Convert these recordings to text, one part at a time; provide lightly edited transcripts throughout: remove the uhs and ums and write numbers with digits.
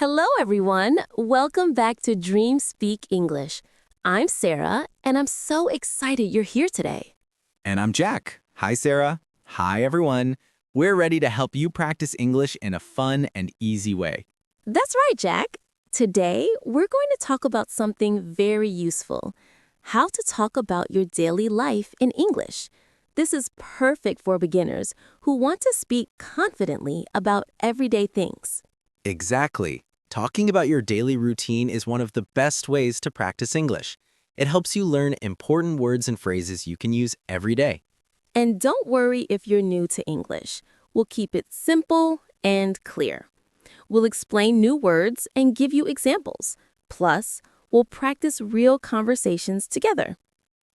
Hello, everyone. Welcome back to Dream Speak English. I'm Sarah, and I'm so excited you're here today. And I'm Jack. Hi, Sarah. Hi, everyone. We're ready to help you practice English in a fun and easy way. That's right, Jack. Today, we're going to talk about something very useful: how to talk about your daily life in English. This is perfect for beginners who want to speak confidently about everyday things. Exactly. Talking about your daily routine is one of the best ways to practice English. It helps you learn important words and phrases you can use every day. And don't worry if you're new to English. We'll keep it simple and clear. We'll explain new words and give you examples. Plus, we'll practice real conversations together.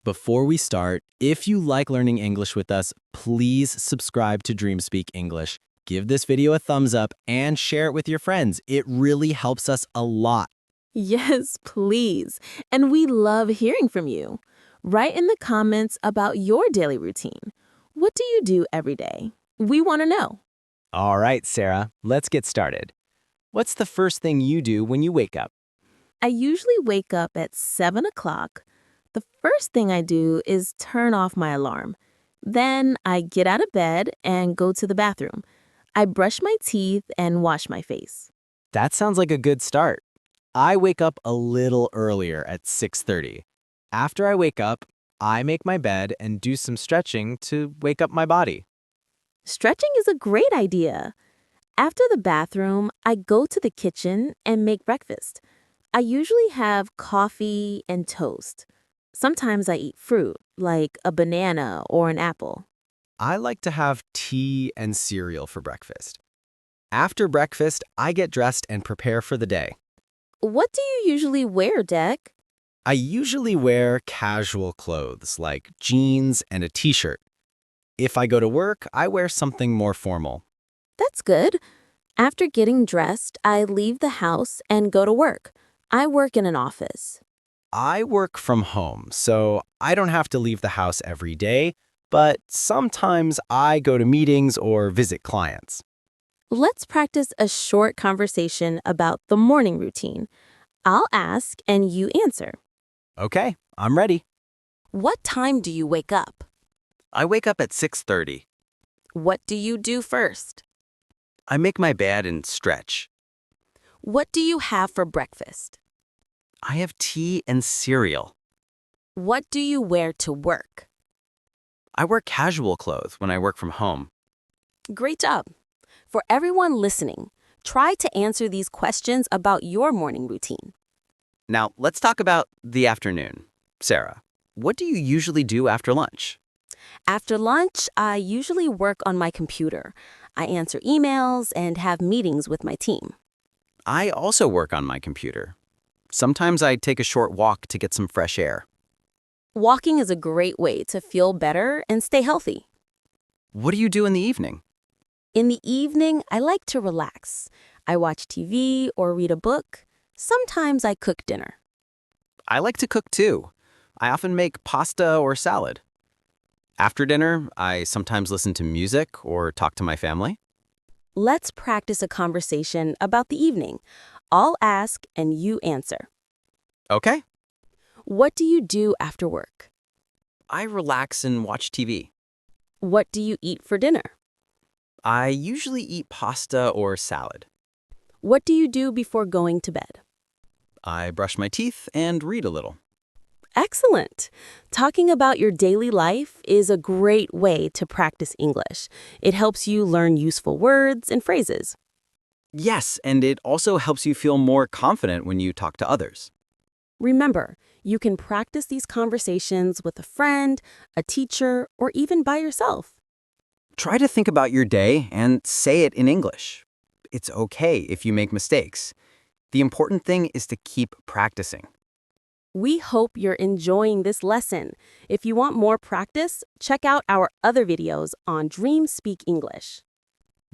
Before we start, if you like learning English with us, please subscribe to DreamSpeak English. Give this video a thumbs up and share it with your friends. It really helps us a lot. Yes, please. And we love hearing from you. Write in the comments about your daily routine. What do you do every day? We want to know. All right, Sarah, let's get started. What's the first thing you do when you wake up? I usually wake up at 7 o'clock. The first thing I do is turn off my alarm. Then I get out of bed and go to the bathroom. I brush my teeth and wash my face. That sounds like a good start. I wake up a little earlier at 6:30. After I wake up, I make my bed and do some stretching to wake up my body. Stretching is a great idea. After the bathroom, I go to the kitchen and make breakfast. I usually have coffee and toast. Sometimes I eat fruit, like a banana or an apple. I like to have tea and cereal for breakfast. After breakfast, I get dressed and prepare for the day. What do you usually wear, Deck? I usually wear casual clothes like jeans and a t-shirt. If I go to work, I wear something more formal. That's good. After getting dressed, I leave the house and go to work. I work in an office. I work from home, so I don't have to leave the house every day, but sometimes I go to meetings or visit clients. Let's practice a short conversation about the morning routine. I'll ask and you answer. Okay, I'm ready. What time do you wake up? I wake up at 6:30. What do you do first? I make my bed and stretch. What do you have for breakfast? I have tea and cereal. What do you wear to work? I wear casual clothes when I work from home. Great job. For everyone listening, try to answer these questions about your morning routine. Now, let's talk about the afternoon. Sarah, what do you usually do after lunch? After lunch, I usually work on my computer. I answer emails and have meetings with my team. I also work on my computer. Sometimes I take a short walk to get some fresh air. Walking is a great way to feel better and stay healthy. What do you do in the evening? In the evening, I like to relax. I watch TV or read a book. Sometimes I cook dinner. I like to cook too. I often make pasta or salad. After dinner, I sometimes listen to music or talk to my family. Let's practice a conversation about the evening. I'll ask and you answer. Okay. What do you do after work? I relax and watch TV. What do you eat for dinner? I usually eat pasta or salad. What do you do before going to bed? I brush my teeth and read a little. Excellent. Talking about your daily life is a great way to practice English. It helps you learn useful words and phrases. Yes, and it also helps you feel more confident when you talk to others. Remember, you can practice these conversations with a friend, a teacher, or even by yourself. Try to think about your day and say it in English. It's okay if you make mistakes. The important thing is to keep practicing. We hope you're enjoying this lesson. If you want more practice, check out our other videos on Dream Speak English.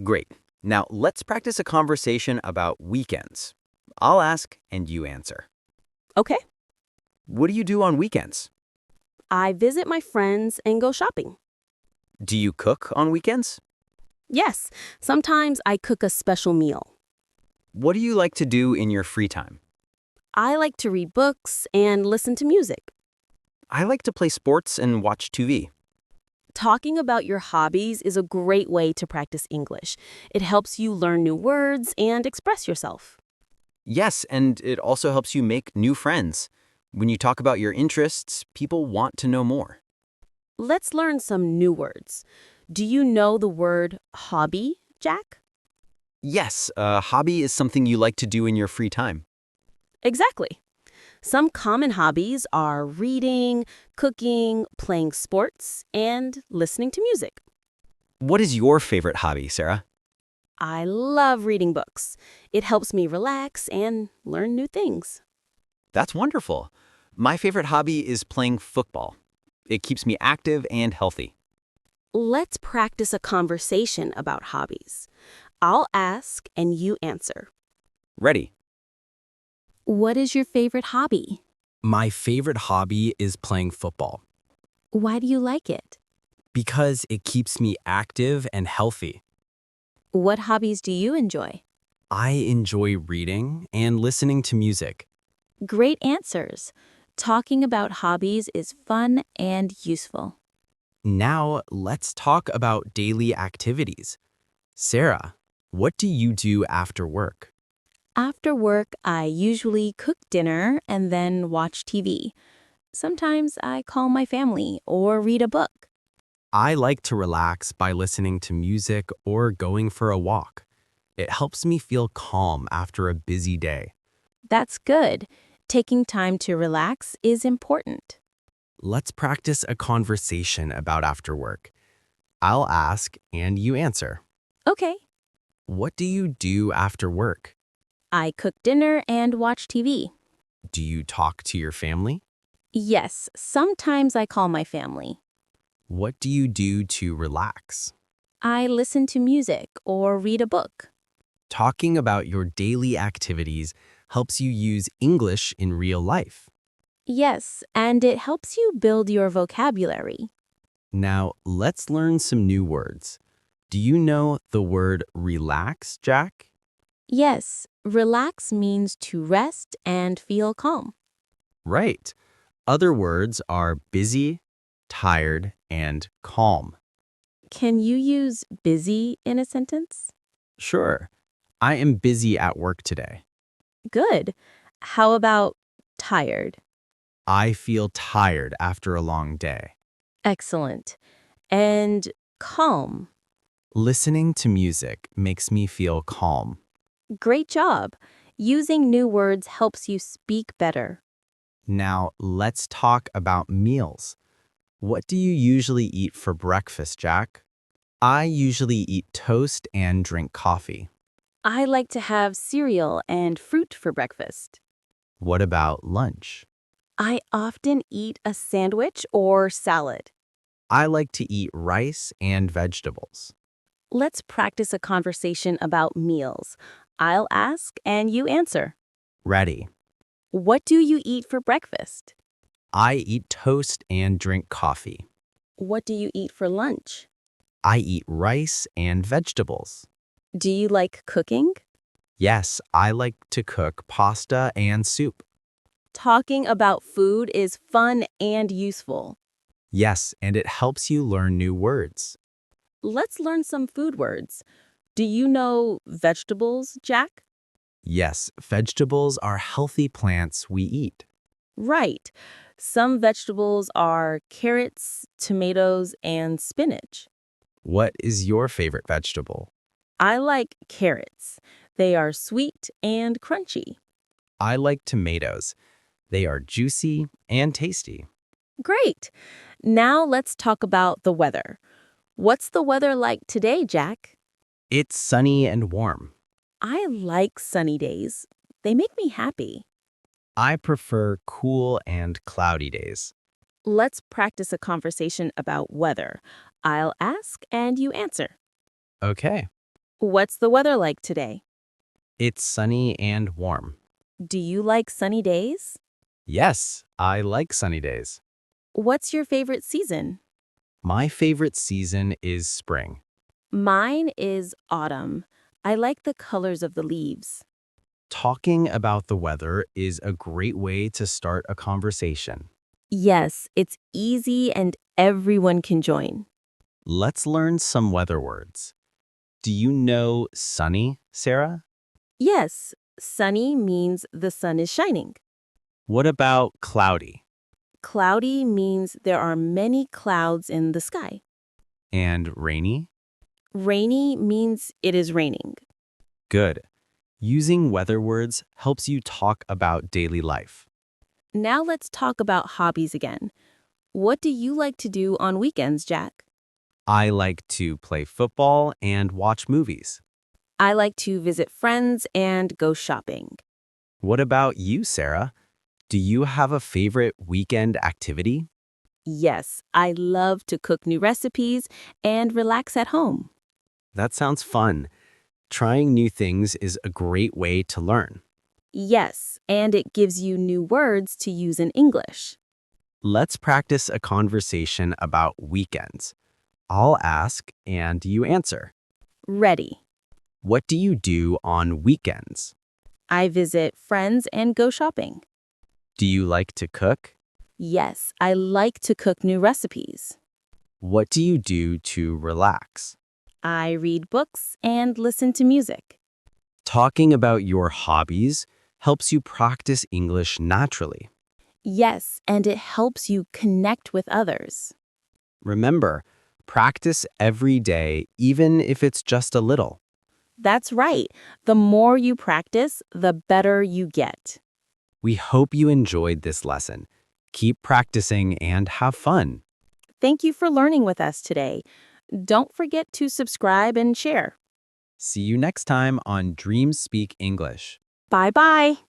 Great. Now let's practice a conversation about weekends. I'll ask and you answer. Okay. What do you do on weekends? I visit my friends and go shopping. Do you cook on weekends? Yes, sometimes I cook a special meal. What do you like to do in your free time? I like to read books and listen to music. I like to play sports and watch TV. Talking about your hobbies is a great way to practice English. It helps you learn new words and express yourself. Yes, and it also helps you make new friends. When you talk about your interests, people want to know more. Let's learn some new words. Do you know the word hobby, Jack? Yes, a hobby is something you like to do in your free time. Exactly. Some common hobbies are reading, cooking, playing sports, and listening to music. What is your favorite hobby, Sarah? I love reading books. It helps me relax and learn new things. That's wonderful. My favorite hobby is playing football. It keeps me active and healthy. Let's practice a conversation about hobbies. I'll ask and you answer. Ready? What is your favorite hobby? My favorite hobby is playing football Why do you like it? because it keeps me active and healthy. What hobbies do you enjoy? I enjoy reading and listening to music. Great answers. Talking about hobbies is fun and useful. Now, let's talk about daily activities. Sarah, what do you do after work? After work, I usually cook dinner and then watch TV. Sometimes I call my family or read a book. I like to relax by listening to music or going for a walk. It helps me feel calm after a busy day. That's good. Taking time to relax is important. Let's practice a conversation about after work. I'll ask and you answer. Okay. What do you do after work? I cook dinner and watch TV. Do you talk to your family? Yes, sometimes I call my family. What do you do to relax? I listen to music or read a book. Talking about your daily activities helps you use English in real life. Yes, and it helps you build your vocabulary. Now, let's learn some new words. Do you know the word relax, Jack? Yes, relax means to rest and feel calm. Right. Other words are busy, tired, and calm. Can you use busy in a sentence? Sure. I am busy at work today. Good. How about tired? I feel tired after a long day. Excellent. And calm? Listening to music makes me feel calm. Great job. Using new words helps you speak better. Now, let's talk about meals. What do you usually eat for breakfast, Jack? I usually eat toast and drink coffee. I like to have cereal and fruit for breakfast. What about lunch? I often eat a sandwich or salad. I like to eat rice and vegetables. Let's practice a conversation about meals. I'll ask and you answer. Ready. What do you eat for breakfast? I eat toast and drink coffee. What do you eat for lunch? I eat rice and vegetables. Do you like cooking? Yes, I like to cook pasta and soup. Talking about food is fun and useful. Yes, and it helps you learn new words. Let's learn some food words. Do you know vegetables, Jack? Yes, vegetables are healthy plants we eat. Right. Some vegetables are carrots, tomatoes, and spinach. What is your favorite vegetable? I like carrots. They are sweet and crunchy. I like tomatoes. They are juicy and tasty. Great. Now let's talk about the weather. What's the weather like today, Jack? It's sunny and warm. I like sunny days. They make me happy. I prefer cool and cloudy days. Let's practice a conversation about weather. I'll ask and you answer. Okay. What's the weather like today? It's sunny and warm. Do you like sunny days? Yes, I like sunny days. What's your favorite season? My favorite season is spring. Mine is autumn. I like the colors of the leaves. Talking about the weather is a great way to start a conversation. Yes, it's easy and everyone can join. Let's learn some weather words. Do you know sunny, Sarah? Yes, sunny means the sun is shining. What about cloudy? Cloudy means there are many clouds in the sky. And rainy? Rainy means it is raining. Good. Using weather words helps you talk about daily life. Now let's talk about hobbies again. What do you like to do on weekends, Jack? I like to play football and watch movies. I like to visit friends and go shopping. What about you, Sarah? Do you have a favorite weekend activity? Yes, I love to cook new recipes and relax at home. That sounds fun. Trying new things is a great way to learn. Yes, and it gives you new words to use in English. Let's practice a conversation about weekends. I'll ask and you answer. Ready. What do you do on weekends? I visit friends and go shopping. Do you like to cook? Yes, I like to cook new recipes. What do you do to relax? I read books and listen to music. Talking about your hobbies helps you practice English naturally. Yes, and it helps you connect with others. Remember, practice every day, even if it's just a little. That's right. The more you practice, the better you get. We hope you enjoyed this lesson. Keep practicing and have fun. Thank you for learning with us today. Don't forget to subscribe and share. See you next time on Dream Speak English. Bye-bye.